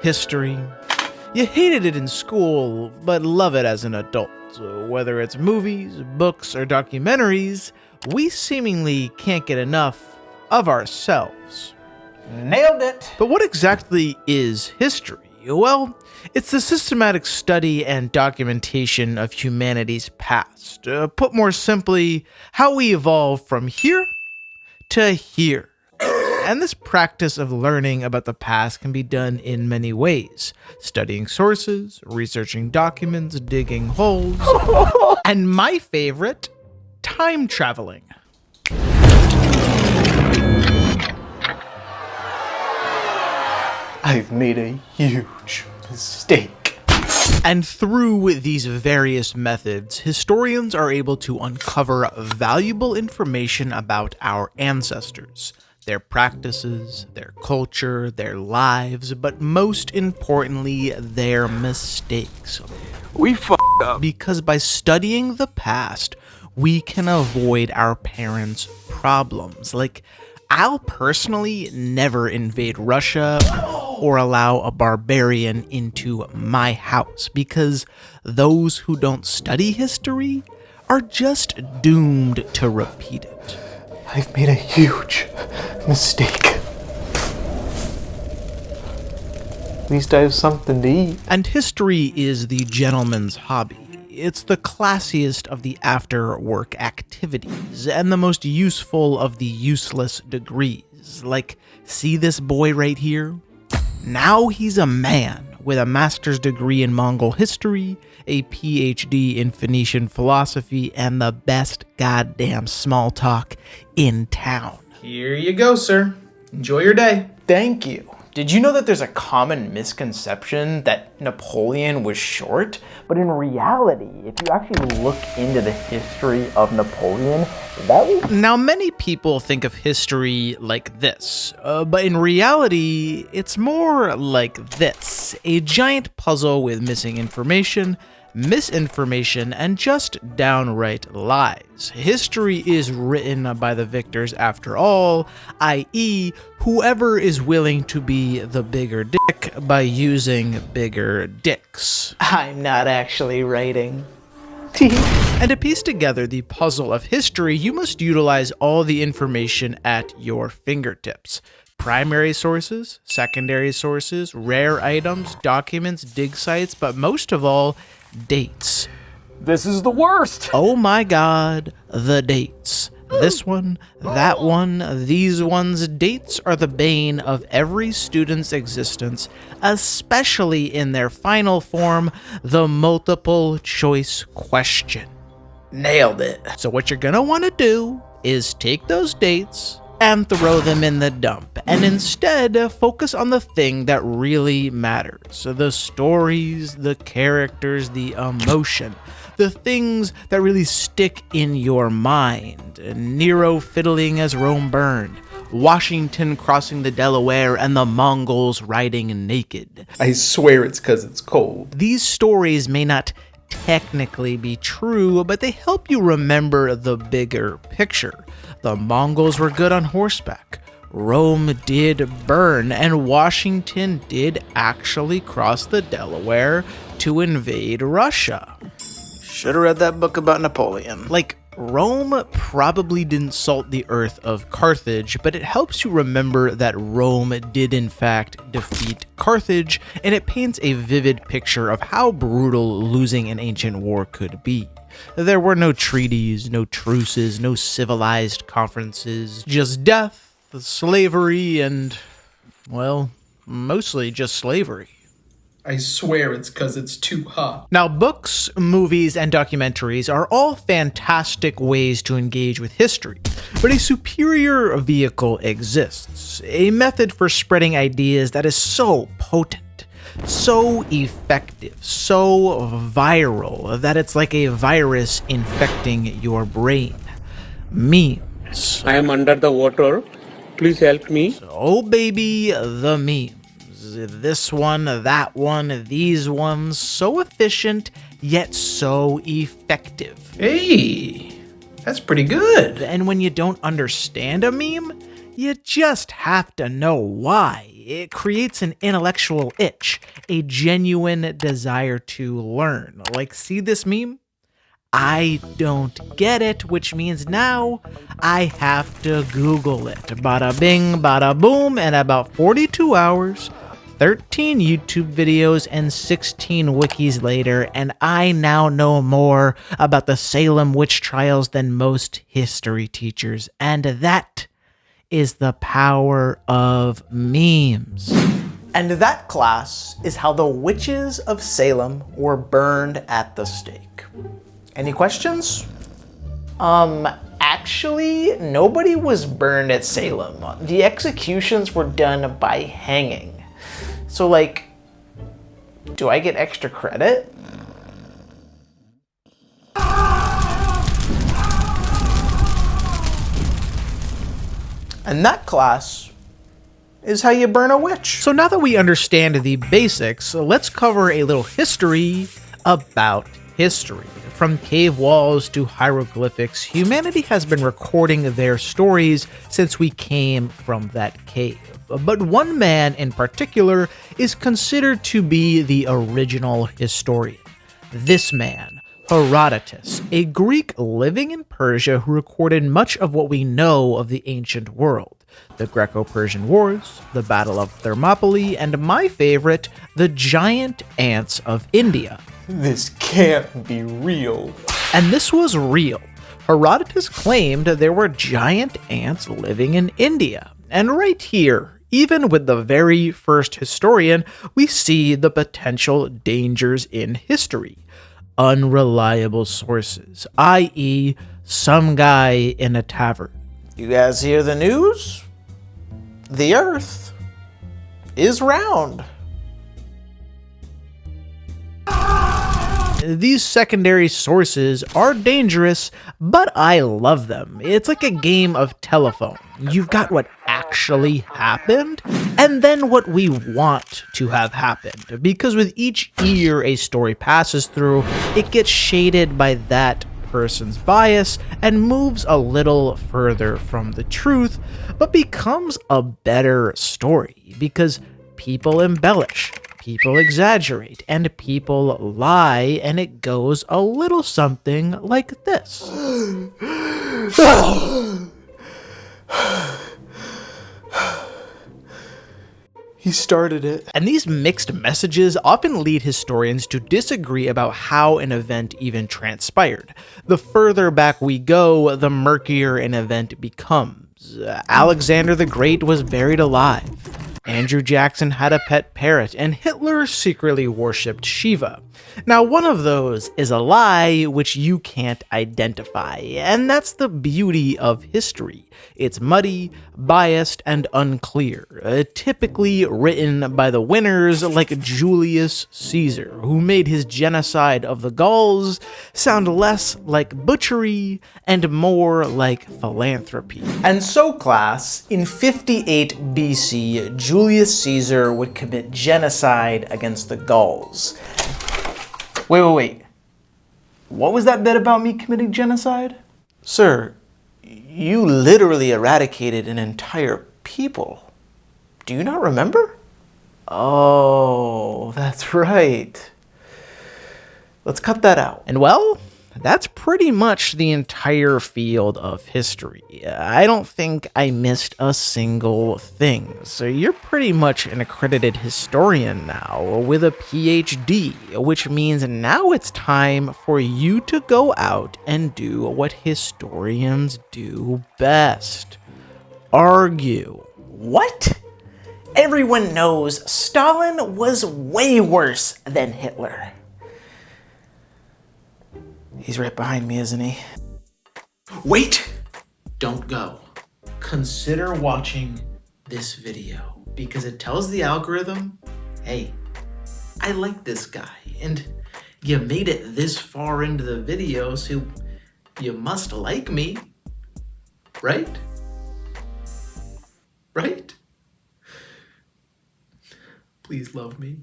History. You hated it in school, but love it as an adult. Whether it's movies, books, or documentaries, we seemingly can't get enough of ourselves. Nailed it! But what exactly is history? Well, it's the systematic study and documentation of humanity's past. Put more simply, how we evolved from here to here. And this practice of learning about the past can be done in many ways. Studying sources, researching documents, digging holes, and my favorite, time traveling. I've made a huge mistake. And through these various methods, historians are able to uncover valuable information about our ancestors, their practices, their culture, their lives, but most importantly, their mistakes. We f***ed up. Because by studying the past, we can avoid our parents' problems. Like, I'll personally never invade Russia or allow a barbarian into my house, because those who don't study history are just doomed to repeat it. I've made a huge mistake. At least I have something to eat. And history is the gentleman's hobby. It's the classiest of the after-work activities, and the most useful of the useless degrees. Like, see this boy right here? Now he's a man with a master's degree in Mongol history, a PhD in Phoenician philosophy, and the best goddamn small talk in town. Here you go, sir. Enjoy your day. Thank you. Did you know that there's a common misconception that Napoleon was short? But in reality, if you actually look into the history of Napoleon, that was... Now, many people think of history like this, but in reality, it's more like this. A giant puzzle with missing information, misinformation, and just downright lies. History is written by the victors after all, i.e., whoever is willing to be the bigger dick by using bigger dicks. I'm not actually writing. And to piece together the puzzle of history, you must utilize all the information at your fingertips. Primary sources, secondary sources, rare items, documents, dig sites, but most of all, dates. This is the worst. Oh my god, the dates. This one, that one, these ones. Dates are the bane of every student's existence, especially in their final form, the multiple choice question. Nailed it. So what you're gonna want to do is take those dates and throw them in the dump, and instead focus on the thing that really matters. So the stories, the characters, the emotion, the things that really stick in your mind. Nero fiddling as Rome burned, Washington crossing the Delaware, and the Mongols riding naked. I swear it's because it's cold. These stories may not technically be true, but they help you remember the bigger picture. The Mongols were good on horseback, Rome did burn, and Washington did actually cross the Delaware to invade Russia. Should've read that book about Napoleon. Like, Rome probably didn't salt the earth of Carthage, but it helps you remember that Rome did in fact defeat Carthage, and it paints a vivid picture of how brutal losing an ancient war could be. There were no treaties, no truces, no civilized conferences, just death, slavery, and, well, mostly just slavery. I swear it's because it's too hot. Now, books, movies, and documentaries are all fantastic ways to engage with history, but a superior vehicle exists, a method for spreading ideas that is so potent, so effective, so viral, that it's like a virus infecting your brain. Memes. I am under the water. Please help me. Oh baby, the memes. This one, that one, these ones, so efficient, yet so effective. Hey, that's pretty good. And when you don't understand a meme, you just have to know why. It creates an intellectual itch, a genuine desire to learn. Like, see this meme? I don't get it, which means now I have to Google it. Bada bing, bada boom, and about 42 hours, 13 YouTube videos, and 16 wikis later, and I now know more about the Salem witch trials than most history teachers, and that is the power of memes. And that, class, is how the witches of Salem were burned at the stake. Any questions? Actually, nobody was burned at Salem. The executions were done by hanging. So, like, do I get extra credit? And that, class, is how you burn a witch. So now that we understand the basics, let's cover a little history about history. From cave walls to hieroglyphics, humanity has been recording their stories since we came from that cave. But one man in particular is considered to be the original historian. This man, Herodotus, a Greek living in Persia who recorded much of what we know of the ancient world. The Greco-Persian Wars, the Battle of Thermopylae, and my favorite, the giant ants of India. This can't be real. And this was real. Herodotus claimed there were giant ants living in India. And right here, even with the very first historian, we see the potential dangers in history. Unreliable sources, i.e., some guy in a tavern. You guys hear the news? The Earth is round. These secondary sources are dangerous, but I love them. It's like a game of telephone. You've got what actually happened, and then what we want to have happened. Because with each ear a story passes through, it gets shaded by that person's bias and moves a little further from the truth, but becomes a better story because people embellish, people exaggerate, and people lie, and it goes a little something like this. He started it. And these mixed messages often lead historians to disagree about how an event even transpired. The further back we go, the murkier an event becomes. Alexander the Great was buried alive. Andrew Jackson had a pet parrot, and Hitler secretly worshipped Shiva. Now, one of those is a lie which you can't identify, and that's the beauty of history. It's muddy, biased, and unclear, typically written by the winners like Julius Caesar, who made his genocide of the Gauls sound less like butchery and more like philanthropy. And so, class, in 58 BC, Julius Caesar would commit genocide against the Gauls. Wait. What was that bit about me committing genocide? Sir, you literally eradicated an entire people. Do you not remember? Oh, that's right. Let's cut that out. And well, that's pretty much the entire field of history. I don't think I missed a single thing. So you're pretty much an accredited historian now with a PhD, which means now it's time for you to go out and do what historians do best. Argue. What? Everyone knows Stalin was way worse than Hitler. He's right behind me, isn't he? Wait! Don't go. Consider watching this video because it tells the algorithm, hey, I like this guy, and you made it this far into the video, so you must like me, right? Right? Please love me.